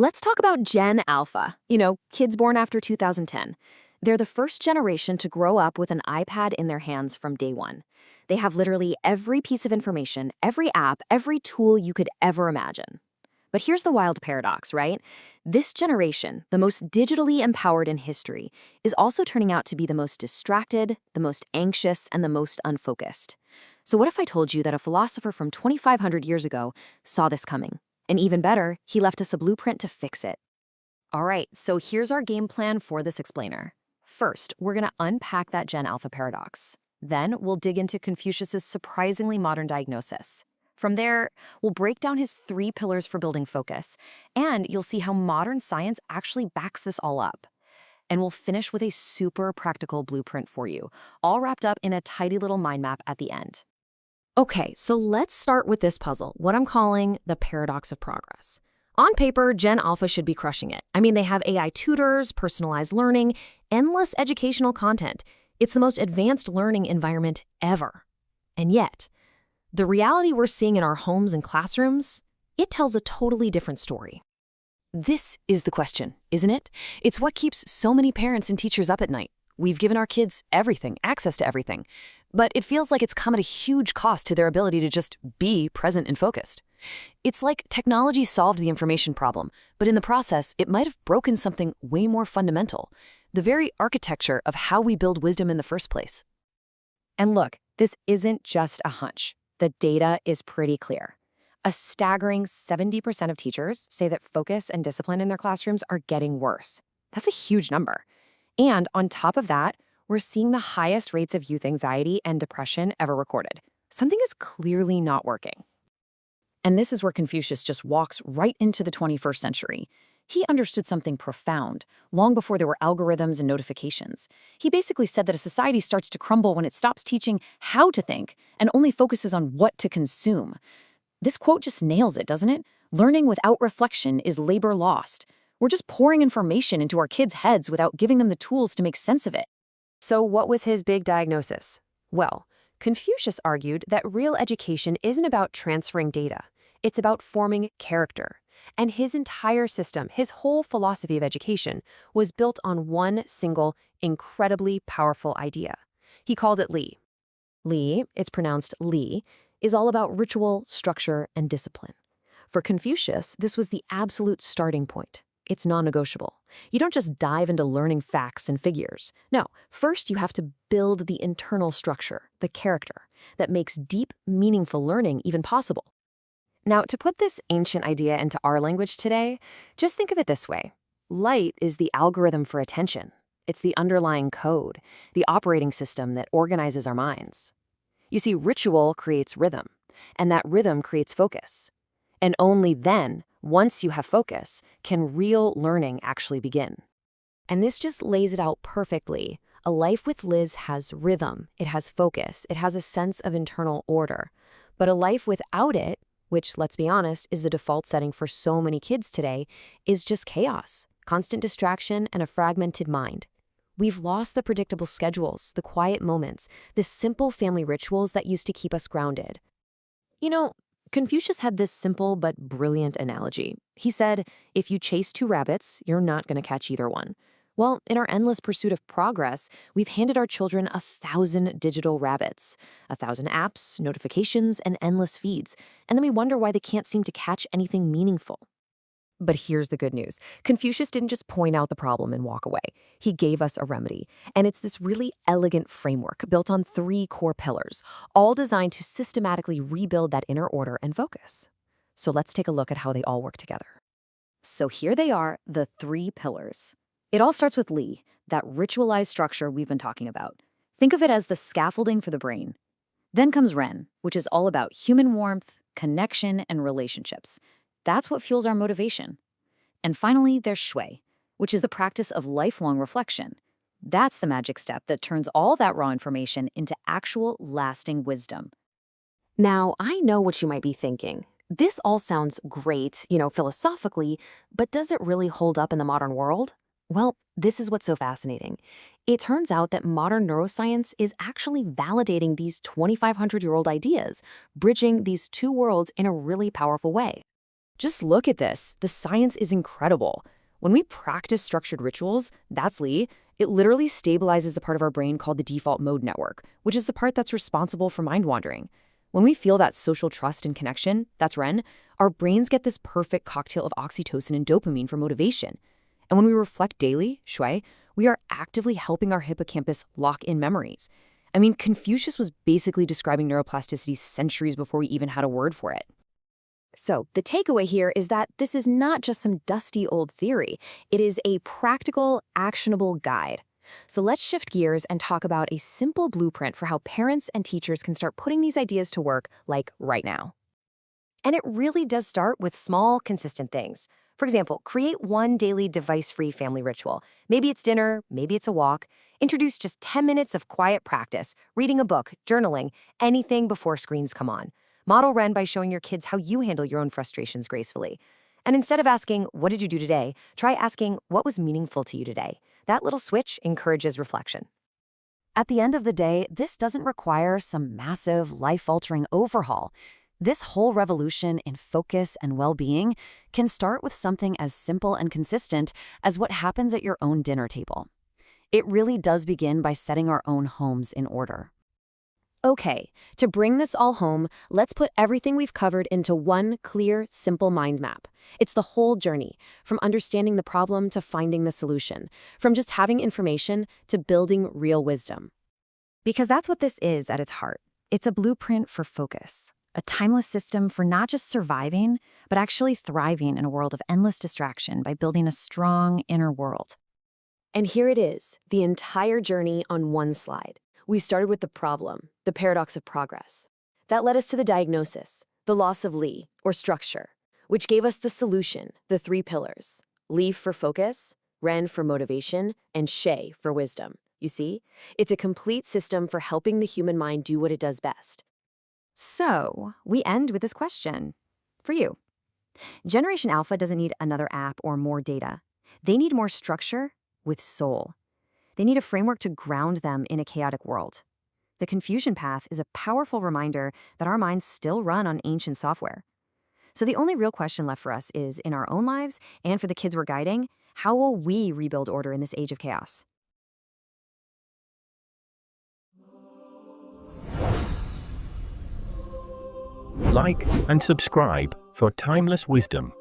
Let's talk about Gen Alpha, kids born after 2010. They're the first generation to grow up with an iPad in their hands from day one. They have literally every piece of information, every app, every tool you could ever imagine. But here's the wild paradox, right? This generation, the most digitally empowered in history, is also turning out to be the most distracted, the most anxious, and the most unfocused. So what if I told you that a philosopher from 2,500 years ago saw this coming? And even better, he left us a blueprint to fix it. All right, so here's our game plan for this explainer. First, we're going to unpack that Gen Alpha paradox. Then we'll dig into Confucius's surprisingly modern diagnosis. From there, we'll break down his 3 pillars for building focus, and you'll see how modern science actually backs this all up. And we'll finish with a super practical blueprint for you, all wrapped up in a tidy little mind map at the end. Okay, so let's start with this puzzle, what I'm calling the paradox of progress. On paper, Gen Alpha should be crushing it. I mean, they have AI tutors, personalized learning, endless educational content. It's the most advanced learning environment ever. And yet, the reality we're seeing in our homes and classrooms, it tells a totally different story. This is the question, isn't it? It's what keeps so many parents and teachers up at night. We've given our kids everything, access to everything, but it feels like it's come at a huge cost to their ability to just be present and focused. It's like technology solved the information problem, but in the process, it might have broken something way more fundamental, the very architecture of how we build wisdom in the first place. And look, this isn't just a hunch. The data is pretty clear. A staggering 70% of teachers say that focus and discipline in their classrooms are getting worse. That's a huge number. And on top of that, we're seeing the highest rates of youth anxiety and depression ever recorded. Something is clearly not working. And this is where Confucius just walks right into the 21st century. He understood something profound, long before there were algorithms and notifications. He basically said that a society starts to crumble when it stops teaching how to think and only focuses on what to consume. This quote just nails it, doesn't it? Learning without reflection is labor lost. We're just pouring information into our kids' heads without giving them the tools to make sense of it. So what was his big diagnosis? Well, Confucius argued that real education isn't about transferring data. It's about forming character. And his entire system, his whole philosophy of education, was built on one single, incredibly powerful idea. He called it Li. Li, it's pronounced Li, is all about ritual, structure, and discipline. For Confucius, this was the absolute starting point. It's non-negotiable. You don't just dive into learning facts and figures. No, first you have to build the internal structure, the character, that makes deep, meaningful learning even possible. Now, to put this ancient idea into our language today, just think of it this way. Light is the algorithm for attention. It's the underlying code, the operating system that organizes our minds. You see, ritual creates rhythm, and that rhythm creates focus. And only then, once you have focus, can real learning actually begin. And this just lays it out perfectly. A life with Liz has rhythm, it has focus, it has a sense of internal order. But a life without it, which, let's be honest, is the default setting for so many kids today, is just chaos, constant distraction, and a fragmented mind. We've lost the predictable schedules, the quiet moments, the simple family rituals that used to keep us grounded. Confucius had this simple but brilliant analogy. He said, if you chase 2 rabbits, you're not going to catch either one. Well, in our endless pursuit of progress, we've handed our children 1,000 digital rabbits, 1,000 apps, notifications, and endless feeds, and then we wonder why they can't seem to catch anything meaningful. But here's the good news. Confucius didn't just point out the problem and walk away. He gave us a remedy. And it's this really elegant framework built on 3 core pillars, all designed to systematically rebuild that inner order and focus. So let's take a look at how they all work together. So here they are, the 3 pillars. It all starts with Li, that ritualized structure we've been talking about. Think of it as the scaffolding for the brain. Then comes Ren, which is all about human warmth, connection, and relationships. That's what fuels our motivation. And finally, there's Shui, which is the practice of lifelong reflection. That's the magic step that turns all that raw information into actual, lasting wisdom. Now, I know what you might be thinking. This all sounds great, philosophically, but does it really hold up in the modern world? Well, this is what's so fascinating. It turns out that modern neuroscience is actually validating these 2,500-year-old ideas, bridging these 2 worlds in a really powerful way. Just look at this. The science is incredible. When we practice structured rituals, that's Lee, it literally stabilizes a part of our brain called the default mode network, which is the part that's responsible for mind wandering. When we feel that social trust and connection, that's Ren, our brains get this perfect cocktail of oxytocin and dopamine for motivation. And when we reflect daily, Shui, we are actively helping our hippocampus lock in memories. I mean, Confucius was basically describing neuroplasticity centuries before we even had a word for it. So, the takeaway here is that this is not just some dusty old theory. It is a practical, actionable guide. So let's shift gears and talk about a simple blueprint for how parents and teachers can start putting these ideas to work, like right now. And it really does start with small, consistent things. For example, create one daily device-free family ritual. Maybe it's dinner, maybe it's a walk. Introduce just 10 minutes of quiet practice, reading a book, journaling, anything before screens come on. Model Ren by showing your kids how you handle your own frustrations gracefully. And instead of asking, what did you do today, try asking, what was meaningful to you today? That little switch encourages reflection. At the end of the day, this doesn't require some massive, life-altering overhaul. This whole revolution in focus and well-being can start with something as simple and consistent as what happens at your own dinner table. It really does begin by setting our own homes in order. Okay, to bring this all home, let's put everything we've covered into one clear, simple mind map. It's the whole journey, from understanding the problem to finding the solution, from just having information to building real wisdom. Because that's what this is at its heart. It's a blueprint for focus, a timeless system for not just surviving, but actually thriving in a world of endless distraction by building a strong inner world. And here it is, the entire journey on one slide. We started with the problem, the paradox of progress. That led us to the diagnosis, the loss of Li, or structure, which gave us the solution, the 3 pillars. Li for focus, Ren for motivation, and Shui for wisdom. You see? It's a complete system for helping the human mind do what it does best. So, we end with this question for you. Generation Alpha doesn't need another app or more data. They need more structure with soul. They need a framework to ground them in a chaotic world. The Confucian path is a powerful reminder that our minds still run on ancient software. So the only real question left for us is, in our own lives and for the kids we're guiding, how will we rebuild order in this age of chaos? Like and subscribe for timeless wisdom.